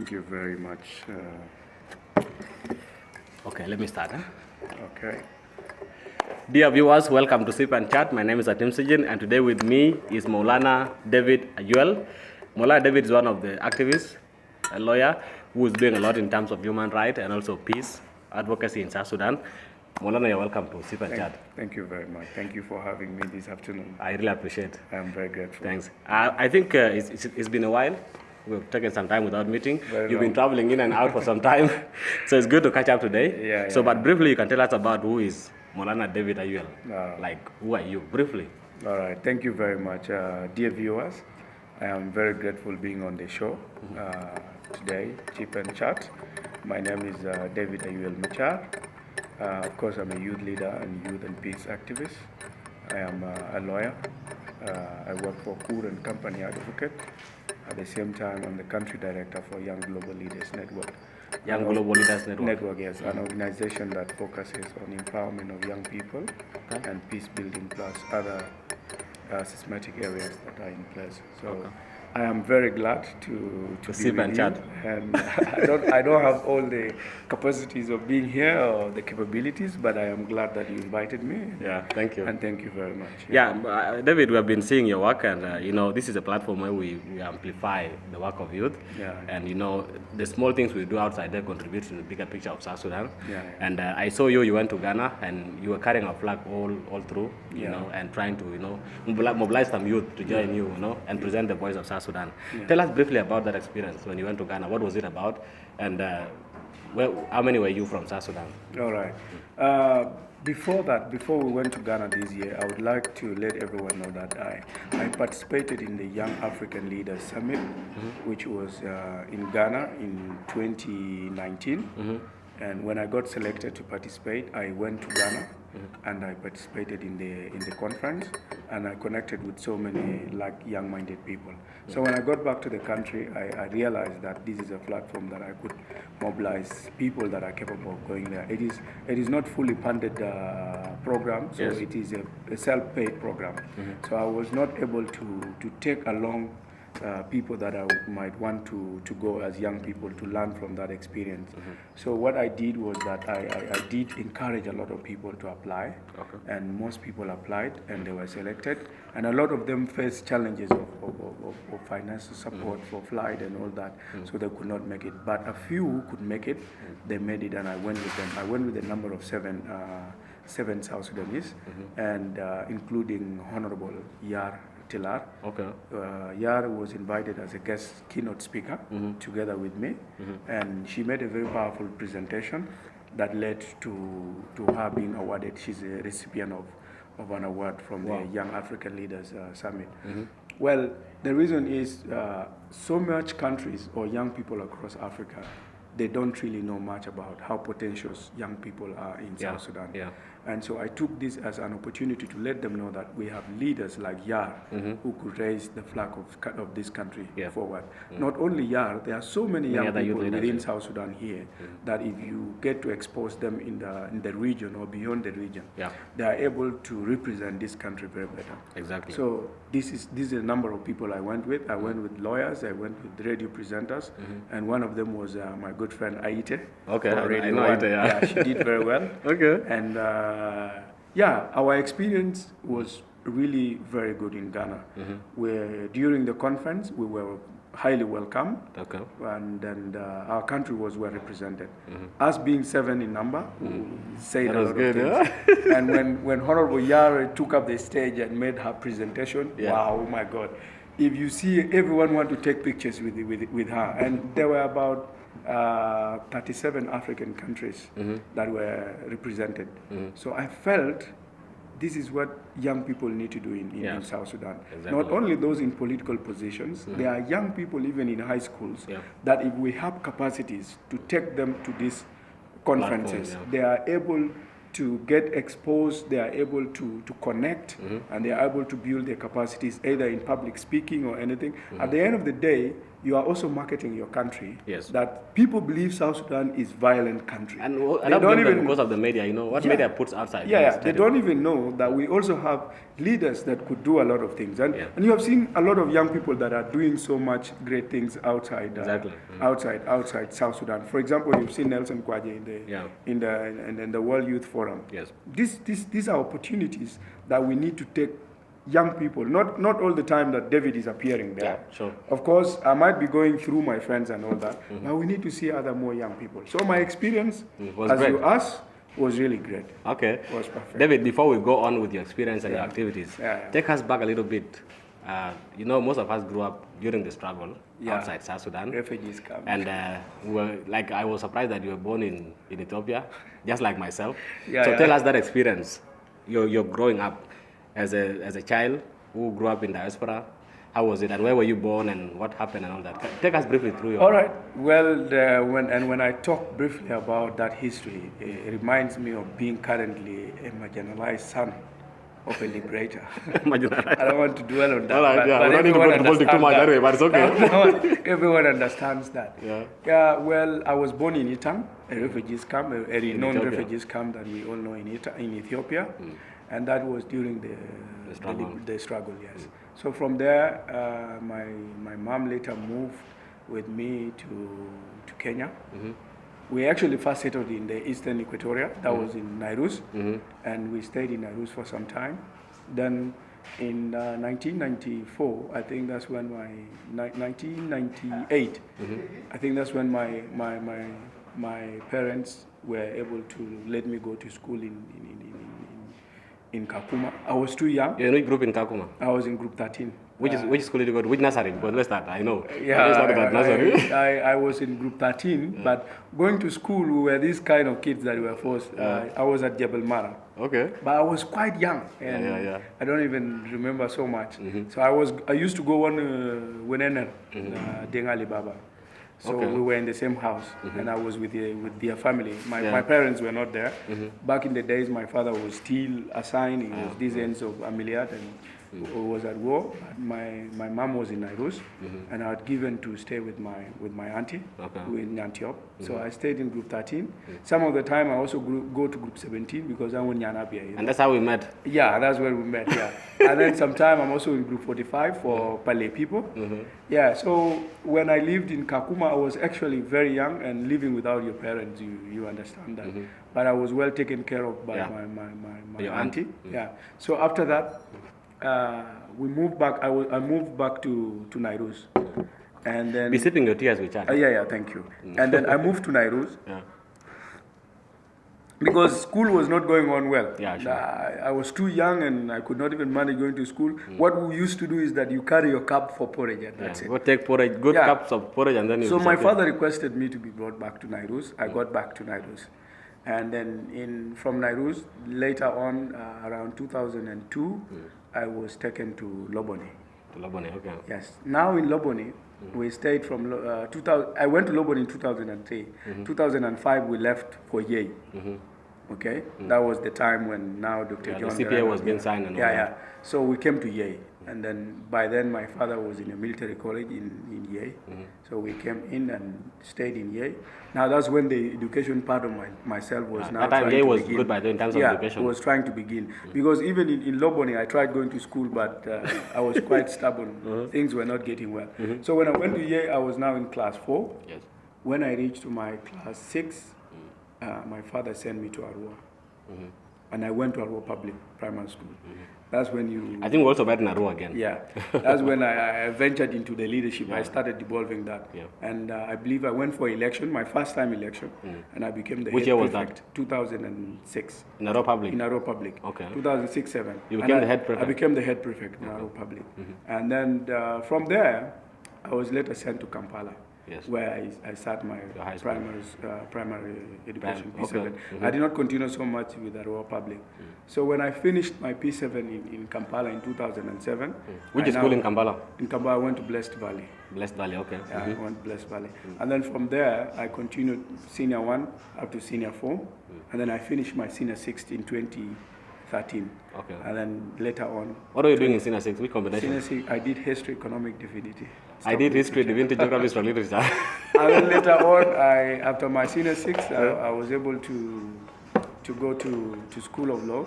Thank you very much. Okay, let me start. Okay. Dear viewers, welcome to Sip and Chat. My name is Atim Sijin, and today with me is Maulana David Ayuel. Maulana David is one of the activists, a lawyer who is doing a lot in terms of human rights and also peace advocacy in South Sudan. Maulana, you're welcome to Sip and Chat. Thank you very much. Thank you for having me this afternoon. I really appreciate it. I'm very grateful. Thanks. I think it's been a while. We've taken some time without meeting. You've been traveling in and out for some time. So it's good to catch up today. But briefly, you can tell us about who is Maulana David Ayuel. Who are you? Briefly. All right. Thank you very much. Dear viewers, I am very grateful being on the show today, Chip and Chat. My name is David Ayuel Machar. Of course, I'm a youth leader and youth and peace activist. I am a lawyer. I work for Kur and Company Advocate. At the same time, I'm the country director for Young Global Leaders Network. Young Global Leaders Network? Yes, an organization that focuses on empowerment of young people and peace building plus other systematic areas that are in place. So I am very glad to be with you. And I don't have all the capacities of being here or the capabilities, but I am glad that you invited me. Yeah, thank you. And thank you very much. Yeah, David, we have been seeing your work, and this is a platform where we amplify the work of youth. Yeah. And the small things we do outside there contribute to the bigger picture of South Sudan. Yeah. And I saw you went to Ghana, and you were carrying a flag all through, and trying to mobilize some youth to join you, and present the voice of South Sudan. Yeah. Tell us briefly about that experience when you went to Ghana. What was it about, and how many were you from South Sudan? All right. Before we went to Ghana this year, I would like to let everyone know that I participated in the Young African Leaders Summit, which was in Ghana in 2019. And when I got selected to participate, I went to Ghana and I participated in the conference, and I connected with so many young-minded people. So when I got back to the country, I realized that this is a platform that I could mobilize people that are capable of going there. It is not fully funded program, so it is a self-paid program. So I was not able to take along people that I might want to go as young people to learn from that experience. So what I did was that I did encourage a lot of people to apply, and most people applied and they were selected, and a lot of them faced challenges of financial support for flight and all that, so they could not make it. But a few who could make it, they made it, and I went with them. I went with a number of seven South Sudanese, and including Honorable Yar Tilar. Yar was invited as a guest keynote speaker together with me, and she made a very powerful presentation that led to her being awarded. She's a recipient of an award from the Young African Leaders Summit. Well, the reason is so much countries or young people across Africa, they don't really know much about how potentious young people are in South Sudan. And so I took this as an opportunity to let them know that we have leaders like Yar who could raise the flag of this country forward. Not only Yar, there are so many young people within South Sudan here that if you get to expose them in the region or beyond the region, they are able to represent this country very better. Exactly. So this is a number of people I went with. I went with lawyers, I went with radio presenters, and one of them was my good friend Aite. Okay, I know Aite, yeah, she did very well. And our experience was really very good in Ghana. Where during the conference we were highly welcomed, and our country was well represented. Us being 7 in number, we said a lot of things. And when Honorable Yara took up the stage and made her presentation, wow, oh my God! If you see, everyone want to take pictures with her, and there were about 37 African countries that were represented. So I felt this is what young people need to do in South Sudan. Not only those in political positions, there are young people even in high schools that if we have capacities to take them to these conferences, they are able to get exposed, they are able to connect, and they are able to build their capacities either in public speaking or anything. At the end of the day, you are also marketing your country. Yes. That people believe South Sudan is violent country. And they don't even because of the media, what media puts outside. Yeah, they don't even know that we also have leaders that could do a lot of things. And you have seen a lot of young people that are doing so much great things outside outside South Sudan. For example, you've seen Nelson Kwaje in the World Youth Forum. Yes. These are opportunities that we need to take young people, not all the time that David is appearing there. Yeah, sure. Of course, I might be going through my friends and all that, but we need to see more young people. So my experience, you asked, was really great. Okay. It was perfect. David, before we go on with your experience and your activities, take us back a little bit. Most of us grew up during the struggle outside South Sudan. Refugees come. And I was surprised that you were born in Ethiopia, just like myself. Tell us that experience. You're growing up as a child who grew up in diaspora. How was it, and where were you born, and what happened, and all that? Take us briefly through your... All right. Well, when I talk briefly about that history, it reminds me of being currently a marginalized son of a liberator. I don't want to dwell on that. All right, but we don't need to go too much anyway, but it's okay. Everyone understands that. Yeah. Well, I was born in Itang, a refugees camp, a renowned refugees camp that we all know in Ethiopia. And that was during the struggle, yes. So from there, my mom later moved with me to Kenya. We actually first settled in the Eastern Equatoria, that was in Nairus, and we stayed in Nairus for some time. Then in 1994, I think that's when 1998, I think that's when my parents were able to let me go to school in Kakuma. I was too young. You're in which group in Kakuma? I was in group 13. Which school did you go to? Which nursery? Because let's start. I know. I was in group 13, but going to school, we were these kind of kids that were forced. I was at Jebel Mara. Okay. But I was quite young, and I don't even remember so much. So I used to go on Wenene, Dengali Baba. So we were in the same house, and I was with their family. My parents were not there. Back in the days, my father was still assigned. He was these ends of Amiliat and was at war. My mom was in Nairus, and I was given to stay with my auntie in Antioch. So I stayed in group 13. Some of the time I also go to group 17 because I'm in Yanabia. And that's how we met. Yeah, that's where we met. Yeah, and then sometime I'm also in group 45 for Palais people. Yeah, so when I lived in Kakuma, I was actually very young and living without your parents. You understand that. But I was well taken care of by my auntie. Yeah. So after that, we moved back. I moved back to Nairus, and then be sipping your tea as we chat. Yeah, thank you. And then I moved to Nairus because school was not going on well. Yeah, sure. I was too young and I could not even manage going to school. What we used to do is that you carry your cup for porridge, and that's it. Go take porridge, good cups of porridge, and then you. So my father requested me to be brought back to Nairus. I got back to Nairus. And then from Nairus, later on, around 2002, I was taken to Loboni. To Loboni, okay. Yes. Now in Loboni, we stayed from 2000. I went to Loboni in 2003. 2005, we left for Yei. Okay, that was the time when now Dr. John. The CPA was being signed and all that. So we came to Yei, and then by then my father was in a military college in Yei. So we came in and stayed in Yei. Now that's when the education part of myself was now. That time Yei was good by then in terms of education. Yeah, was trying to begin because even in Loboni I tried going to school, but I was quite stubborn. Things were not getting well. So when I went to Yei, I was now in class 4. Yes. When I reached to my class 6. My father sent me to Arua, and I went to Arua Public Primary School. That's when you... I think we also met in Arua again. Yeah, that's when I ventured into the leadership. I started devolving that. And I believe I went for election, my first time election, and I became the Which head year was prefect. that? 2006. In Arua Public? In Arua Public. Okay. 2006-07. You became the head prefect? I became the head prefect in Arua Public. And then from there, I was later sent to Kampala. Yes. Where I started my primary education, P7. I did not continue so much with Arua Public. So when I finished my P7 in Kampala in 2007. Which school in Kampala? In Kampala, I went to Blessed Valley. Blessed Valley, okay. Yeah, I went to Blessed Valley. And then from there, I continued Senior 1 up to Senior 4. And then I finished my Senior 6 in 2013. Okay. And then later on... What are you doing in Senior 6? Which combination? Senior 6, I did History, Economic Divinity. I did history, divinity, geography, strong literature. And then later on, after my senior six, I was able to go to School of Law.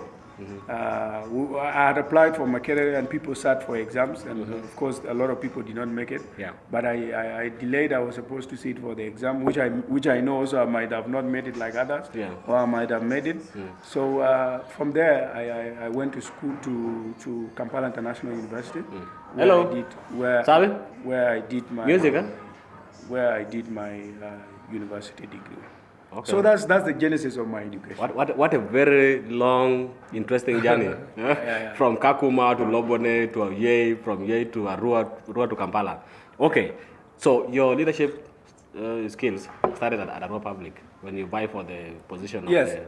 I had applied for Machar and people sat for exams, and of course a lot of people did not make it. Yeah. But I delayed. I was supposed to sit for the exam, which I know also I might have not made it like others, or I might have made it. So from there I went to school to Kampala International University. Hello. Where I did my music. Where I did my university degree. Okay. So that's the genesis of my education. What a very long, interesting journey. From Kakuma to Lobone to Ayuel, from Ayuel to Arua to Kampala. Okay, so your leadership skills started at Arua Public when you vie for the position. Yes.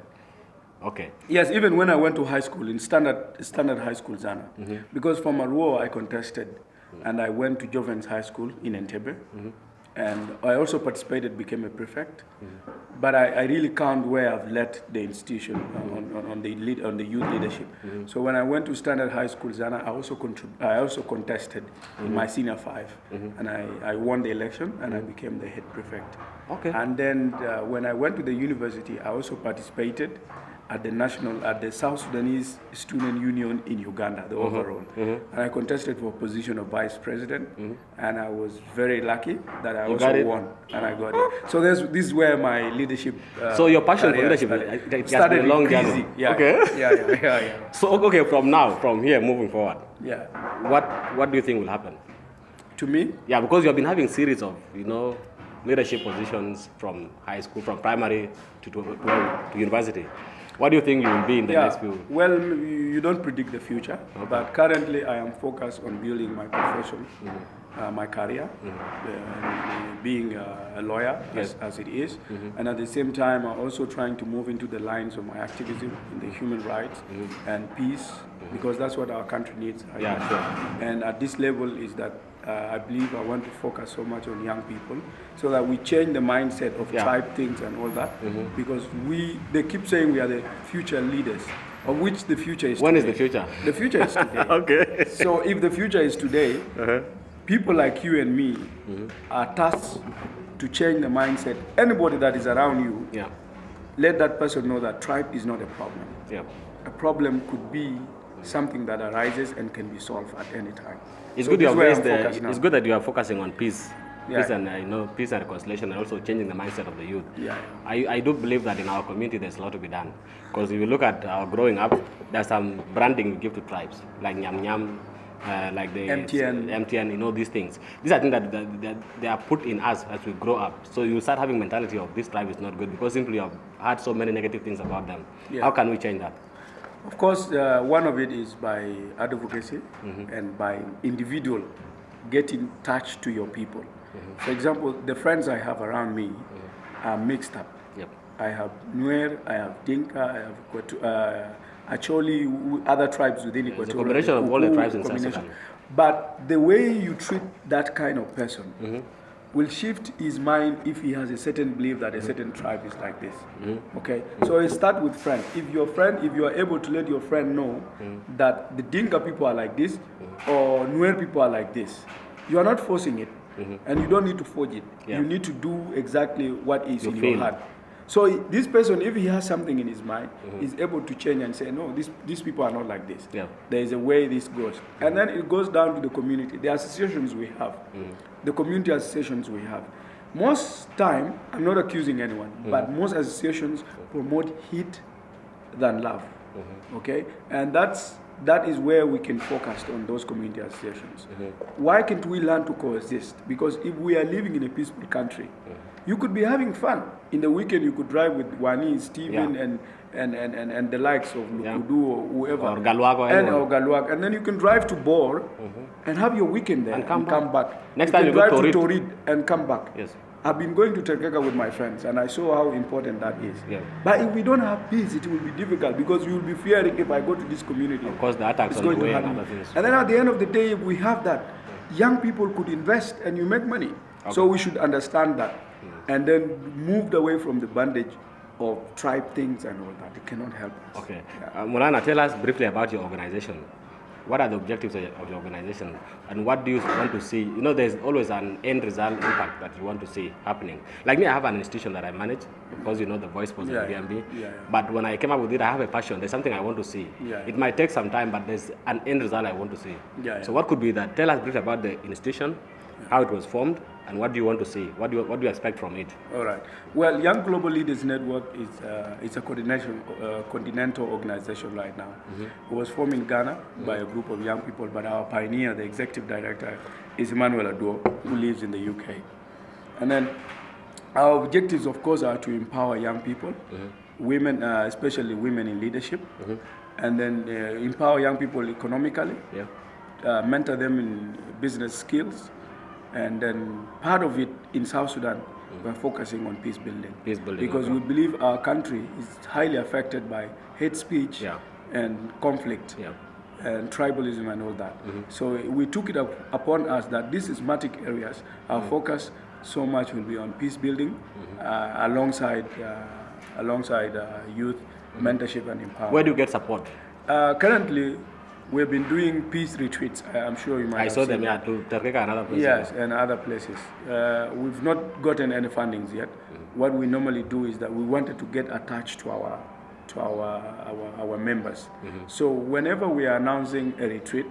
Okay. Yes, even when I went to high school, in standard high school, Zana, because from Arua I contested, and I went to Jovens High School in Entebbe. And I also participated, became a prefect, but I really can't where I've led the institution on the youth leadership. So when I went to Standard High School, Zana, I also contested in my senior 5, and I won the election, and I became the head prefect. Okay. And then when I went to the university, I also participated at the South Sudanese Student Union in Uganda, the overall. And I contested for position of vice president, and I was very lucky that I also won, and I got it. So this is where my leadership. So your passion for leadership started a long journey. Yeah. Okay. Yeah. So okay, from here moving forward. Yeah. What do you think will happen? To me? Yeah, because you have been having series of leadership positions from high school, from primary to university. What do you think you will be in the next few? Well, you don't predict the future, but currently I am focused on building my profession, my career, being a lawyer as it is, and at the same time I'm also trying to move into the lines of my activism in the human rights and peace, because that's what our country needs. And at this level is that I believe I want to focus so much on young people so that we change the mindset of tribe things and all that, because they keep saying we are the future leaders, of which the future is When today. is the future? The future is today. Okay. So if the future is today, people like you and me are tasked to change the mindset. Anybody that is around you, let that person know that tribe is not a problem. A problem could be something that arises and can be solved at any time. It's So good you this have is where I'm raised focused now. it's good that you are focusing on peace. Yeah. Peace and reconciliation, and also changing the mindset of the youth. Yeah. I do believe that in our community there's a lot to be done. Because if you look at our growing up, there's some branding we give to tribes, like Nyam Nyam, like the MTN, these things. These are things that they are put in us as we grow up. So you start having mentality of this tribe is not good because simply you have heard so many negative things about them. Yeah. How can we change that? Of course, one of it is by advocacy and by individual getting touch to your people. For example, the friends I have around me are mixed up. I have Nuer, I have Dinka, I have Acholi, other tribes within Equatorial. It's a combination of all the tribes in South Sudan. But the way you treat that kind of person will shift his mind if he has a certain belief that a certain tribe is like this. Okay? So it starts with friends. If you are able to let your friend know that the Dinka people are like this or Nuer people are like this, you are not forcing it. And you don't need to forge it. You need to do exactly what is in your heart. So this person, if he has something in his mind, is able to change and say, no, these people are not like this. There is a way this goes. And then it goes down to the community, the associations we have, the community associations we have. Most time, I'm not accusing anyone, but most associations promote hate than love. Okay? And that is where we can focus on those community associations. Why can't we learn to coexist? Because if we are living in a peaceful country, you could be having fun. In the weekend, you could drive with Wani, Stephen, and the likes of Lukudu or whoever. Or Galwag. And then you can drive to Bor and have your weekend there and come back. Next time you drive go to Torid and come back. Yes. I've been going to Terkeka with my friends, and I saw how important that is. But if we don't have peace, it will be difficult because you will be fearing if I go to this community. Of course, the attacks on the way and other things. And then at the end of the day, if we have that, young people could invest and you make money. So we should understand that and then moved away from the bondage of tribe things and all that. It cannot help us. Okay. Mulana, tell us briefly about your organization. what are the objectives of the organization, and what do you want to see? You know, there's always an end result impact that you want to see happening. Like me, I have an institution that I manage, because you know the voice was in DMB. But when I came up with it, I have a passion. There's something I want to see. It might take some time, but there's an end result I want to see. So what could be that? Tell us briefly about the institution, how it was formed, and what do you want to see? What do you expect from it? All right. Well, Young Global Leaders Network is a continental organization right now. It was formed in Ghana by a group of young people, but our pioneer, the executive director, is Emmanuel Aduo, who lives in the UK. And then our objectives, of course, are to empower young people, women, especially women in leadership, and then empower young people economically, mentor them in business skills. And then part of it in South Sudan, we're focusing on peace building. Because we believe our country is highly affected by hate speech and conflict and tribalism and all that. So we took it upon us that these systematic areas, our focus so much will be on peace building alongside youth mentorship and empowerment. Where do you get support? Currently, we've been doing peace retreats. I'm sure you might have seen them, to Tariqa and other places. Yes, and other places. We've not gotten any fundings yet. What we normally do is that we wanted to get attached to our members. So whenever we are announcing a retreat,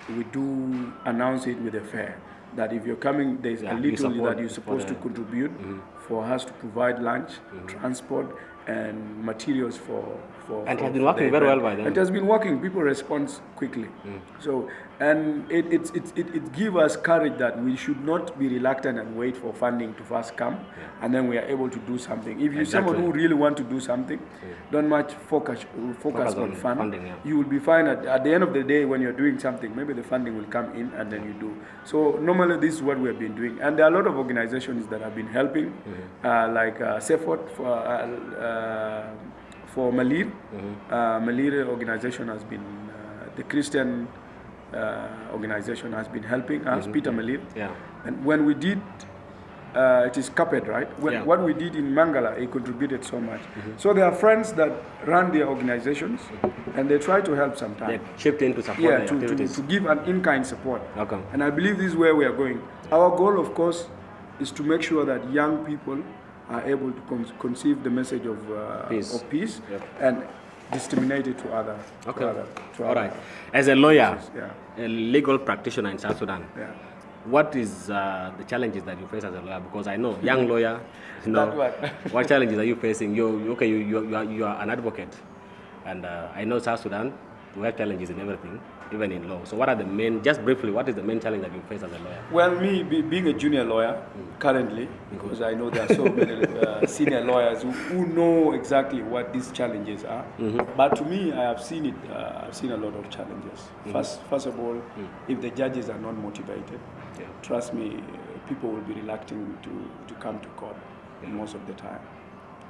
we do announce it with a fare. That if you're coming, there's a little that you're supposed to contribute for us to provide lunch, transport, and materials for and it has been working very well by then. It has been working. People respond quickly. So, and it gives us courage that we should not be reluctant and wait for funding to first come, and then we are able to do something. If you're someone who really want to do something, don't much focus on funding. You will be fine at the end of the day when you're doing something. Maybe the funding will come in, and then you do. So normally this is what we have been doing, and there are a lot of organizations that have been helping, like Sefot for Malir. Malir organization has been, the Christian organization has been helping us, Peter Malir. And when we did, it is Capet, right? What we did in Mangala, it contributed so much. So there are friends that run their organizations, and they try to help sometimes. They chipped in to support to give an in-kind support. And I believe this is where we are going. Our goal, of course, is to make sure that young people are able to conceive the message of peace and disseminate it to other. All right. As a lawyer, a legal practitioner in South Sudan, what is the challenges that you face as a lawyer? Because I know, young lawyer, you know, what challenges are you facing? You are an advocate, and I know South Sudan, we have challenges in everything, even in law. So what are the main, just briefly, what is the main challenge that you face as a lawyer? Well, me being a junior lawyer currently, because I know there are so many senior lawyers who know exactly what these challenges are. But to me, I have seen it. I've seen a lot of challenges. First of all, if the judges are not motivated, trust me, people will be reluctant to come to court most of the time.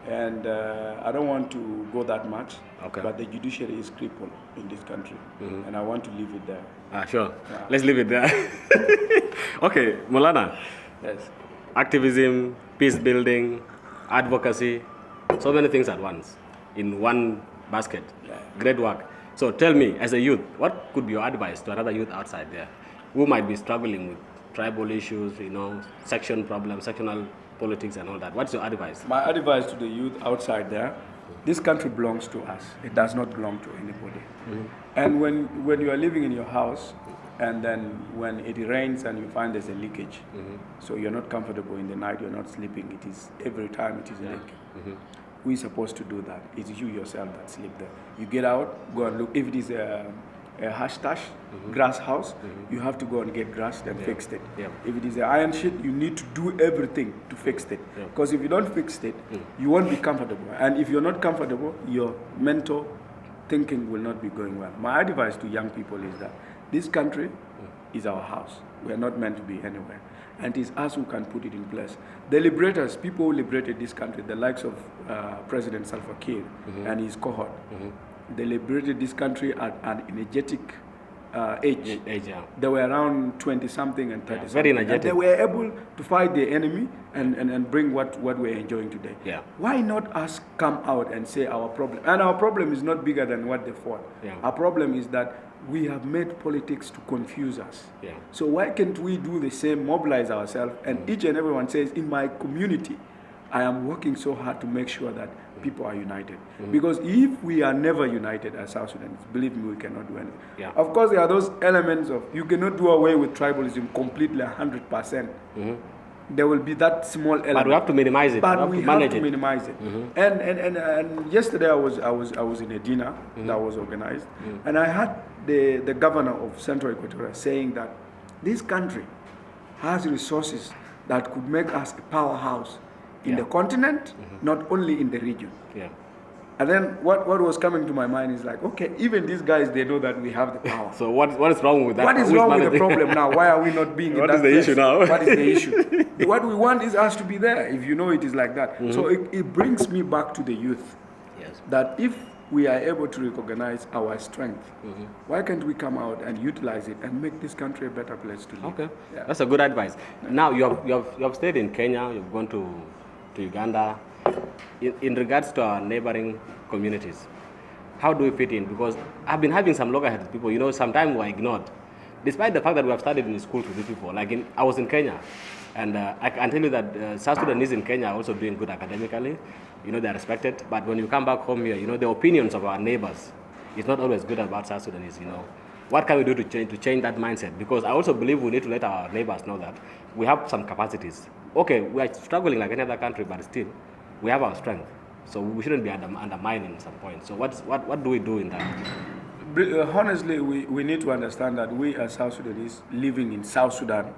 And I don't want to go that much, but the judiciary is crippled in this country, and I want to leave it there. Sure. Let's leave it there. Okay, Maulana. Yes. Activism, peace building, advocacy, so many things at once in one basket. Great work. So tell me, as a youth, what could be your advice to another youth outside there who might be struggling with tribal issues, you know, section problems, sectional politics and all that? What's your advice? My advice to the youth outside there, this country belongs to us. It does not belong to anybody. And when you are living in your house, and then when it rains and you find there's a leakage, so you're not comfortable in the night, you're not sleeping, it is every time it is leaking. We're supposed to do that. It's you yourself that sleep there. You get out, go and look. If it is a hashtag, grass house, you have to go and get grass and fix it. If it is an iron sheet, you need to do everything to fix it. Because if you don't fix it, you won't be comfortable. And if you're not comfortable, your mental thinking will not be going well. My advice to young people is that this country is our house. We are not meant to be anywhere. And it is us who can put it in place. The liberators, people who liberated this country, the likes of President Salva Kiir and his cohort, they liberated this country at an energetic age. Yeah. They were around 20-something and 30-something. Very energetic. And they were able to fight the enemy and bring what we're enjoying today. Yeah. Why not us come out and say our problem? And our problem is not bigger than what they fought. Yeah. Our problem is that we have made politics to confuse us. Yeah. So why can't we do the same, mobilize ourselves, and each and everyone says, in my community, I am working so hard to make sure that people are united. Because if we are never united as South Sudanese, believe me, we cannot do anything. Yeah. Of course, there are those elements of, you cannot do away with tribalism completely 100%. There will be that small element. But we have to minimize it. But we have to it. minimize it. And yesterday I was in a dinner that was organized, and I had the governor of Central Equatoria saying that this country has resources that could make us a powerhouse in the continent, not only in the region. Yeah. And then what was coming to my mind is like, okay, even these guys, they know that we have the power. So what is wrong with that? What is wrong with the problem now? Why are we not being in that What is the place? issue now? What is the issue? What we want is us to be there, if you know it is like that. So it brings me back to the youth. Yes. That if we are able to recognize our strength, why can't we come out and utilize it and make this country a better place to live? Okay. Yeah. That's a good advice. Now you have stayed in Kenya, you've gone to Uganda. In regards to our neighboring communities, how do we fit in? Because I've been having some loggerheads people, sometimes we're ignored. Despite the fact that we have studied in school with these people, I was in Kenya, and I can tell you that South Sudanese in Kenya are also doing good academically. They're respected, but when you come back home here, the opinions of our neighbors is not always good about South Sudanese, What can we do to change that mindset? Because I also believe we need to let our neighbors know that we have some capacities. Okay, we are struggling like any other country, but still, we have our strength. So we shouldn't be undermining some point. So what do we do in that? Honestly, we need to understand that we as South Sudanese living in South Sudan,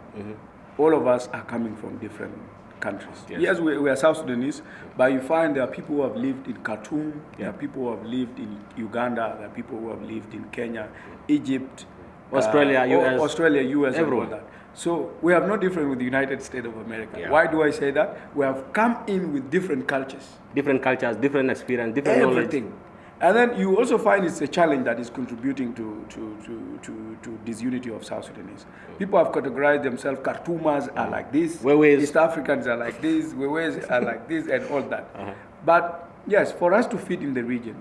all of us are coming from different countries. Yes, we are South Sudanese, but you find there are people who have lived in Khartoum, there are people who have lived in Uganda, there are people who have lived in Kenya, Egypt, Australia, US, and all that. So we have no different with the United States of America. Yeah. Why do I say that? We have come in with different cultures. Different cultures, different experience, different everything. Knowledge. And then you also find it's a challenge that is contributing to disunity of South Sudanese. People have categorized themselves, Khartoumers are like this, East Africans are like this, Wewes are like this, and all that. But yes, for us to fit in the region,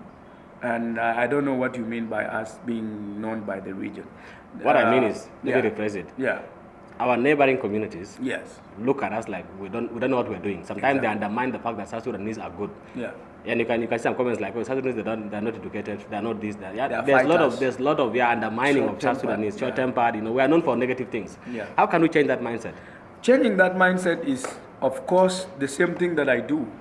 and I don't know what you mean by us being known by the region. What I mean is, let me rephrase it. Yeah. Our neighboring communities look at us like we don't know what we're doing. Sometimes they undermine the fact that South Sudanese are good. Yeah. And you can see some comments like, South Sudanese they're not educated, they're not this, that. Yeah, there's a lot of undermining of South Sudanese, short-tempered. We are known for negative things. Yeah. How can we change that mindset? Changing that mindset is, of course, the same thing that I do.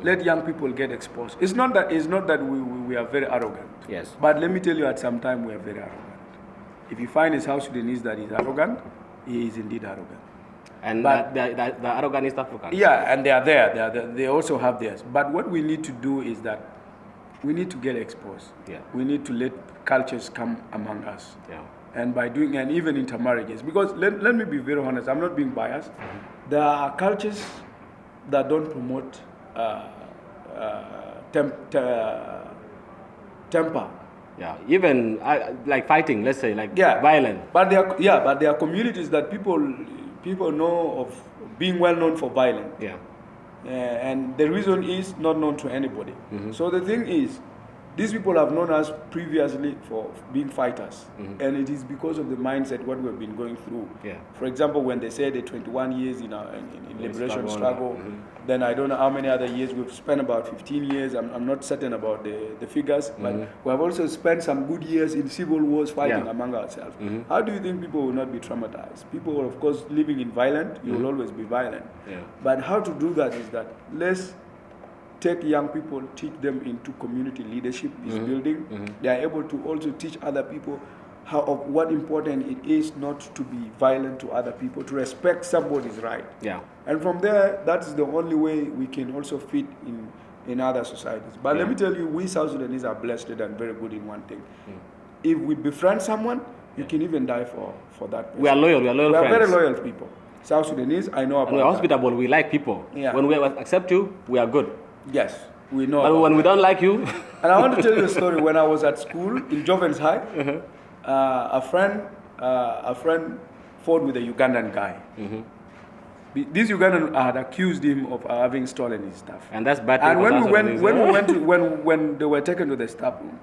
Let young people get exposed. It's not that we are very arrogant. Yes. But let me tell you, at some time we are very arrogant. If you find a South Sudanese that is arrogant, he is indeed arrogant. And the arrogant East Africans. Yeah, and they are there. They also have theirs. But what we need to do is that we need to get exposed. Yeah. We need to let cultures come among us. Yeah. And by doing, and even intermarriages. Because let me be very honest, I'm not being biased. There are cultures that don't promote temper. Yeah, even like fighting, let's say, violence. But there are communities that people know of being well known for violence. Yeah. And the reason is not known to anybody. So the thing is, these people have known us previously for being fighters, and it is because of the mindset what we've been going through. Yeah. For example, when they say the 21 years in liberation struggle, then I don't know how many other years we've spent. About 15 years. I'm not certain about the figures, but we have also spent some good years in civil wars fighting among ourselves. How do you think people will not be traumatized? People, of course, living in violence, you will always be violent. Yeah. But how to do that is that let's take young people, teach them into community leadership, building. They are able to also teach other people what important it is not to be violent to other people, to respect somebody's right. Yeah. And from there, that's the only way we can also fit in other societies. But let me tell you, we South Sudanese are blessed and very good in one thing. If we befriend someone, you can even die for that person. We are loyal. We are loyal friends. We are very loyal people. South Sudanese, I know about and we're hospitable. We like people. Yeah. When we accept you, we are good. Yes, we know. But when we don't like you... And I want to tell you a story. When I was at school in Jovens High, A friend fought with a Ugandan guy. This Ugandan had accused him of having stolen his stuff. And that's bad. And when they were taken to the staff room,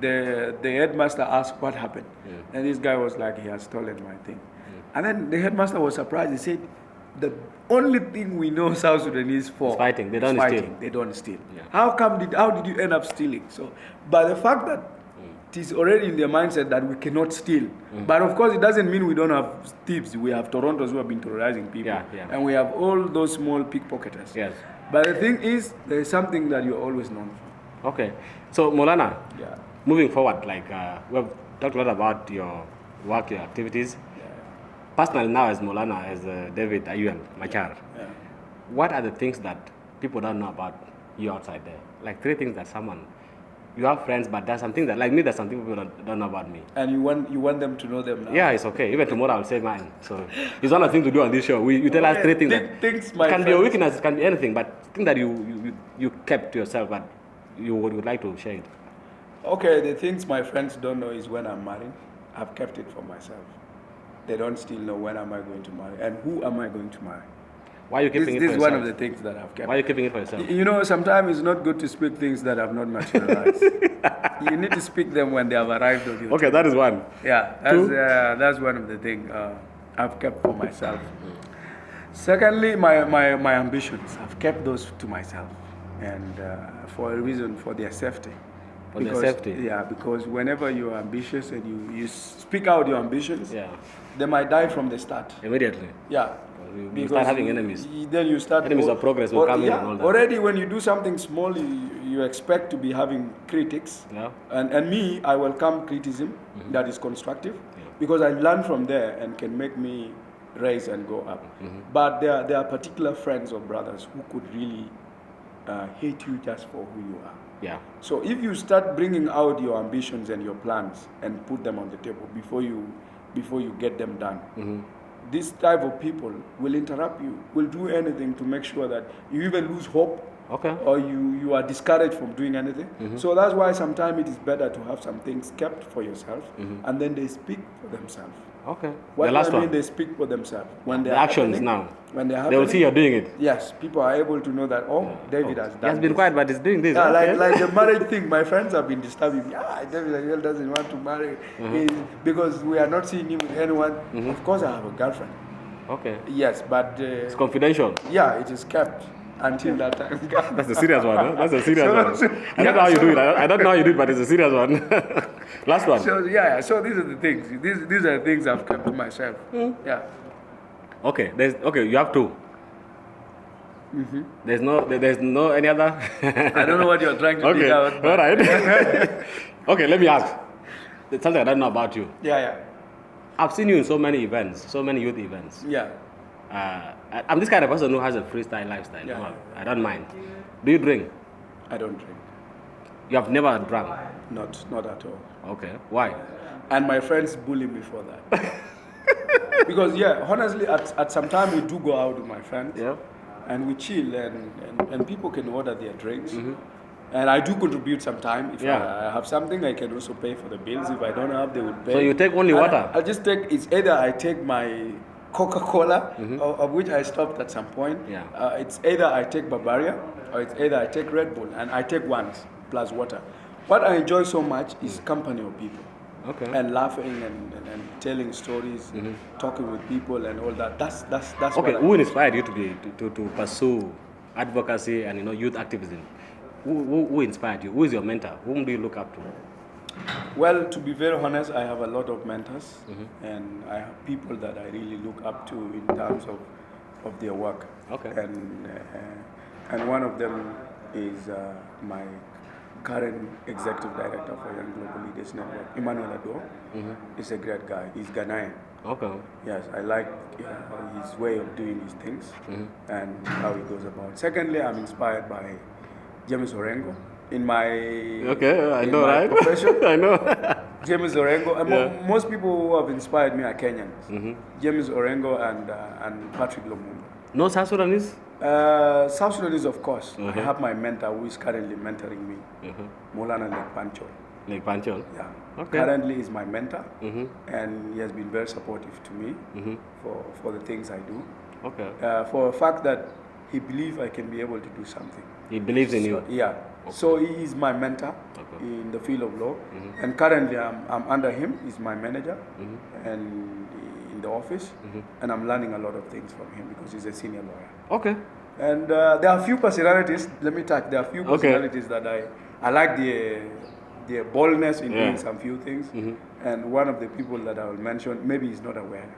the headmaster asked what happened, and this guy was like, he has stolen my thing. And then the headmaster was surprised. He said, the only thing we know South Sudanese for is fighting. They don't steal. They don't steal. Yeah. How did you end up stealing? So, by the fact that it is already in their mindset that we cannot steal. But of course, it doesn't mean we don't have thieves. We have Torontos who have been terrorizing people. And we have all those small pickpocketers. Yes. But the thing is, there is something that you're always known for. Okay. So, Maulana, moving forward, like we have talked a lot about your work, your activities. Personally now as Maulana, as David Ayuel, Machar, what are the things that people don't know about you outside there? Like 3 things that you have friends, but there's something that, like me, there's something people don't know about me. And you want them to know them now? Yeah, it's okay. Even tomorrow I'll say mine. So it's one of the things to do on this show. You tell us 3 things that can be a weakness, it can be anything, but things that you kept to yourself, but you would like to share it. Okay, the things my friends don't know is when I'm married. I've kept it for myself. They don't still know when am I going to marry and who am I going to marry. Why are you keeping it for yourself? This is one of the things that I've kept. Why are you keeping it for yourself? You know, sometimes it's not good to speak things that have not materialized. You need to speak them when they have arrived on you. Okay, that is one. Yeah, that's one of the things I've kept for myself. Secondly, my ambitions. I've kept those to myself, and for a reason, for their safety. Their safety? Yeah, because whenever you're ambitious and you speak out your ambitions, they might die from the start. Immediately? Yeah. You start having enemies. Then you start... Enemies of progress will come in and all that. Already when you do something small, you expect to be having critics. Yeah. And me, I welcome criticism that is constructive because I learn from there and can make me rise and go up. But there are particular friends or brothers who could really hate you just for who you are. Yeah. So if you start bringing out your ambitions and your plans and put them on the table before you get them done, this type of people will interrupt you, will do anything to make sure that you even lose hope, or you are discouraged from doing anything. So that's why sometimes it is better to have some things kept for yourself, and then they speak for themselves. Okay. What I mean, they speak for themselves. When the actions now. When they will see you're doing it. Yes, people are able to know that, David has done He has been quiet, but he's doing this. Yeah, like the marriage thing, my friends have been disturbing me. David doesn't want to marry because we are not seeing him with anyone. Of course, I have a girlfriend. Okay. Yes, but... it's confidential. Yeah, it is kept until that time. That's a serious one, huh? That's a serious one. I don't know how you do it. I don't know how you do it, but it's a serious one. Last one. So these are the things. These are the things I've kept to myself. Yeah. Okay, you have 2. There's no any other. I don't know what you're trying to dig out. All right. Okay, let me ask. There's something I don't know about you. Yeah. I've seen you in so many events, so many youth events. Yeah. I'm this kind of person who has a freestyle lifestyle. Yeah. I don't mind. Do you drink? I don't drink. You have never drunk? Not at all. Okay. Why? And my friends bully me for that. Because honestly, at some time we do go out with my friends. Yeah. And we chill and people can order their drinks. And I do contribute some time. If I have something, I can also pay for the bills. If I don't have, they will pay. So you take only water? I'll just take, it's either I take my Coca-Cola, of which I stopped at some point. Yeah. It's either I take Bavaria, or it's either I take Red Bull, and I take once, plus water. What I enjoy so much is company of people. Okay. And laughing and telling stories, talking with people and all that. That's okay. Who inspired you to pursue advocacy and youth activism? Who inspired you? Who is your mentor? Whom do you look up to? Well, to be very honest, I have a lot of mentors, and I have people that I really look up to in terms of their work. Okay. And one of them is my current executive director for Young Global Leaders Network, Emmanuel Ado. He's a great guy. He's Ghanaian. Okay. Yes, I like his way of doing his things and how he goes about. Secondly, I'm inspired by James Orengo in my profession. I know. James Orengo. And most people who have inspired me are Kenyans. James Orengo and Patrick Lumumba. No South Sudanese? South Sudanese, of course. I have my mentor who is currently mentoring me, Maulana Lake Pancho. Like Panchon? Yeah. Okay. Currently is my mentor, and he has been very supportive to me for the things I do. Okay. For a fact that he believes I can be able to do something. He believes in you? Yeah. Okay. So he is my mentor in the field of law, and currently I'm under him. He's my manager, and in the office, and I'm learning a lot of things from him because he's a senior lawyer. Okay. And there are a few personalities. Let me talk. There are a few personalities that I like the boldness in doing some few things. And one of the people that I will mention, maybe he's not aware,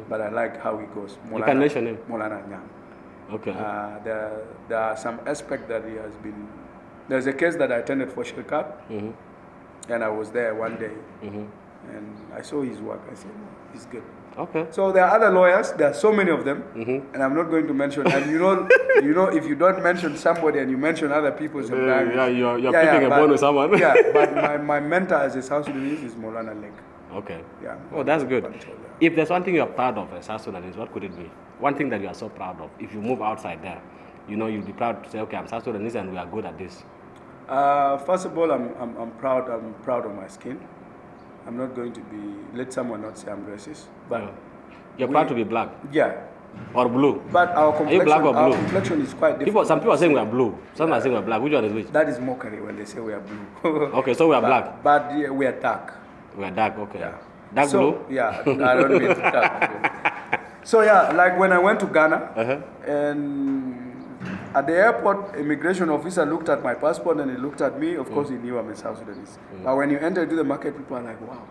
but I like how he goes. You can mention him. Molana Nyang. Okay. There are some aspect that he has been. There's a case that I attended for Shirkat, and I was there one day, and I saw his work. I said, he's good. Okay. So there are other lawyers. There are so many of them, and I'm not going to mention. And you know, if you don't mention somebody and you mention other people, sometimes you're picking a bone with someone. Yeah, but my mentor as a South Sudanese is Molana Lake. Okay. Yeah. Oh, that's good. If there's one thing you're proud of as South Sudanese, what could it be? One thing that you are so proud of. If you move outside there, you'll be proud to say, okay, I'm South Sudanese and we are good at this. First of all, I'm proud. I'm proud of my skin. I'm not going to let someone not say I'm racist, but you're proud to be black. Yeah. Or blue. But our complexion, are you black or blue? Our complexion is quite different. Some people are saying we are blue. Some are saying we are black. Which one is which? That is mockery when they say we are blue. Okay, so we are black. But yeah, we are dark. We are dark. Okay. Yeah. Dark blue. Yeah, I don't mean dark blue. So yeah, like when I went to Ghana, and at the airport, immigration officer looked at my passport and he looked at me. Of course, he knew I'm a South Sudanese. But when you enter into the market, people are like, wow,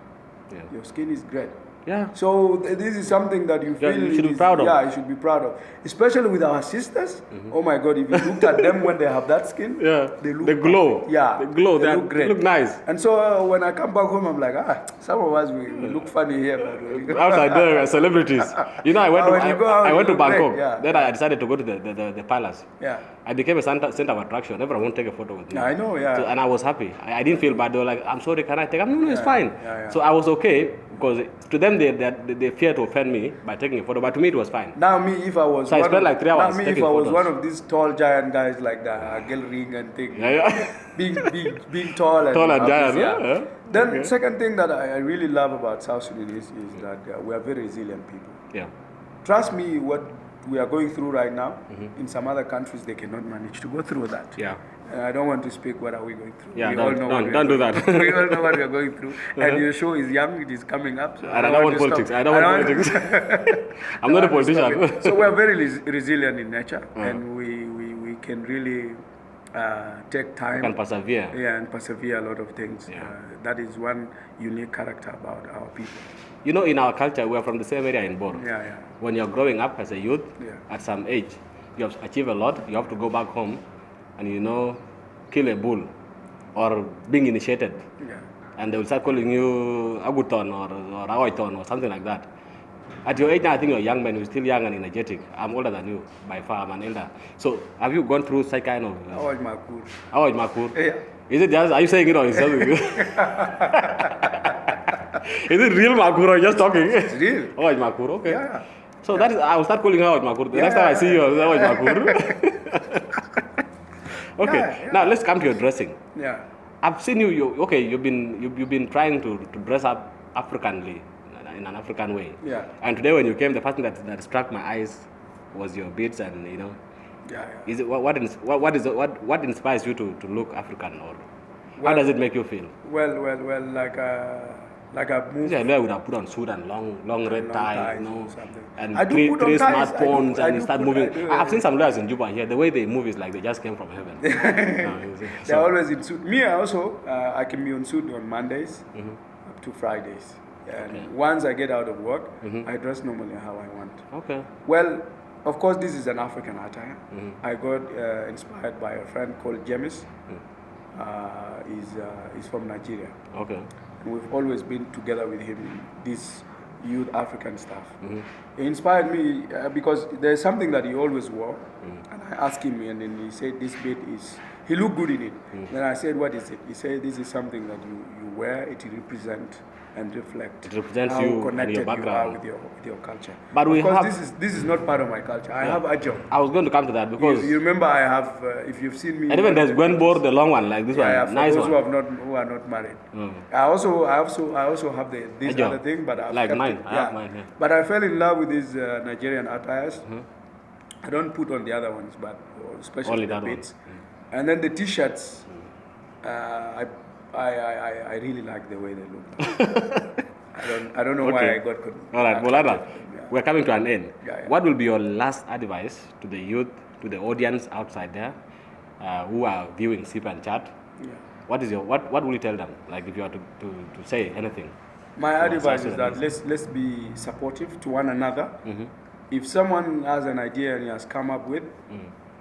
your skin is great. Yeah. So this is something that you feel you should be proud of. Yeah, you should be proud of. Especially with our sisters. Oh my God, if you looked at them when they have that skin, they glow. Perfect. Yeah. They glow. They look great. They look nice. And so when I come back home, I'm like, some of us, we look funny here. But outside there, we are celebrities. I went to Bangkok. Yeah. Then I decided to go to the palace. Yeah. I became a center of attraction. Everyone wanted to take a photo with me. I know, yeah. So, and I was happy. I didn't feel bad. They were like, I'm sorry, can I take? No, it's fine. Yeah. So I was okay because to them they feared to offend me by taking a photo, but to me it was fine. Now me, if I was I spent like 3 hours taking photos. One of these tall giant guys like the Gelring and thing, being tall and giant. Then second thing that I really love about South Sudanese is that we are very resilient people. Yeah. Trust me, what we are going through right now, in some other countries they cannot manage to go through that. Yeah. I don't want to speak what are we going through. Yeah, we don't do that. We all know what we are going through. And your show is young, it is coming up. So I don't want politics. I don't want politics. I'm not a politician. So we are very resilient in nature, and we can really take time. And persevere. Yeah, and persevere a lot of things. Yeah. That is one unique character about our people. In our culture, we are from the same area in Bor. Yeah. When you're growing up as a youth, at some age, you have achieved a lot, you have to go back home and, kill a bull or being initiated. Yeah. And they will start calling you Aguton or Aoiton or something like that. At your age now, I think you're a young man, you're still young and energetic. I'm older than you, by far, I'm an elder. So have you gone through such kind of... Aoj Makur. Aoj Makur? Yeah. Is it just, are you saying it or is it Is it real Makur or just talking? It's real. Aoj Makur, okay. Yeah. So that is, I will start calling her Aoj Makur. The next time I see you, Aoj Makur. Okay, now let's come to your dressing. Yeah. I've seen you've been trying to dress up Africanly, in an African way. Yeah. And today when you came, the first thing that struck my eyes was your beads and Yeah. Is it what inspires you to look African, or how does it make you feel? Well, like I've moved. Yeah, I would have put on suit and long red tie, and three smartphones and start moving. I've seen some lawyers in Juba here. The way they move is like they just came from heaven. They're always in suit. Me also, I can be on suit on Mondays up to Fridays. And once I get out of work, I dress normally how I want. Okay. Well, of course, this is an African attire. I got inspired by a friend called James. He's from Nigeria. Okay. And we've always been together with him in this youth African stuff. He inspired me because there's something that he always wore. And I asked him, and then he said, this bit is, he looked good in it. Then I said, what is it? He said, this is something that you wear, it represents and reflect It represents how you and your connected you are background. with your culture. But we because have- this is not part of my culture. I have Ayuel. I was going to come to that because You remember I have, if you've seen me. and even there's Gwenbor, the long one, like this one, For nice those one. who are not married. I also have this Ayuel. other thing, but I've Like kept mine. it. I have mine, yeah. But I fell in love with these Nigerian attires. I don't put on the other ones, but especially Only the that one. beats. And then the T-shirts, I really like the way they look. I don't know why I got. All right, Molana, yeah. we're coming to an end. Yeah. What will be your last advice to the youth, to the audience outside there, who are viewing Sip and Chat? Yeah. What will you tell them? Like if you are to say anything. My to advice South is that Sudanese? let's be supportive to one another. If someone has an idea and he has come up with,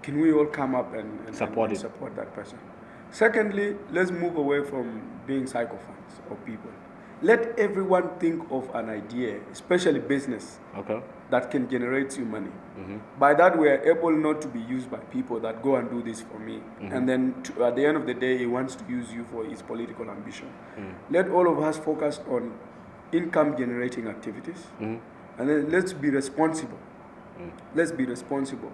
can we all come up and Support it. support that person? Secondly, let's move away from being psychophants of people. Let everyone think of an idea, especially business, Okay. that can generate you money. By that, we are able not to be used by people that go and do this for me. And then at the end of the day, he wants to use you for his political ambition. Let all of us focus on income generating activities. And then let's be responsible. Let's be responsible.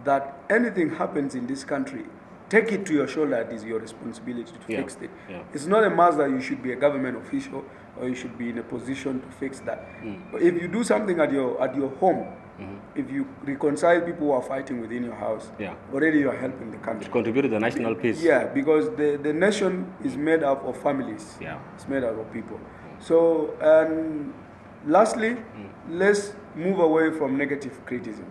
That anything happens in this country, take it to your shoulder. It is your responsibility to fix it. Yeah. It's not a must that you should be a government official or you should be in a position to fix that. But if you do something at your home, if you reconcile people who are fighting within your house, already you are helping the country. Contribute to the national peace. Yeah, because the nation is made up of families. Yeah. It's made up of people. So, and lastly, let's move away from negative criticism.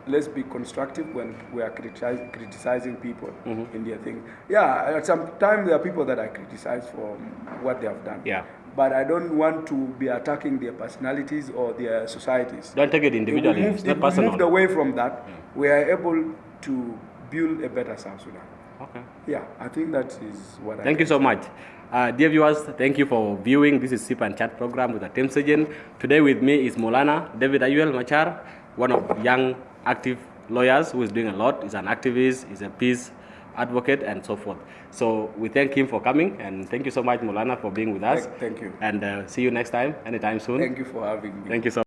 Let's be constructive when we are criticizing people in their thing. Yeah, at some time there are people that I criticize for what they have done. Yeah. But I don't want to be attacking their personalities or their societies. Don't take it individually. It's not If we personal. moved away from that, we are able to build a better South Sudan. Okay. Yeah, I think that is what Thank you so much. Dear viewers, thank you for viewing. This is Sip and Chat program with Atem Sejen. Today with me is Molana David Ayuel Machar, one of young active lawyers who is doing a lot. He's an activist, he's a peace advocate, and so forth. So we thank him for coming, and thank you so much, Molana, for being with us. Thank you. And see you next time, anytime soon. Thank you for having me. Thank you so much.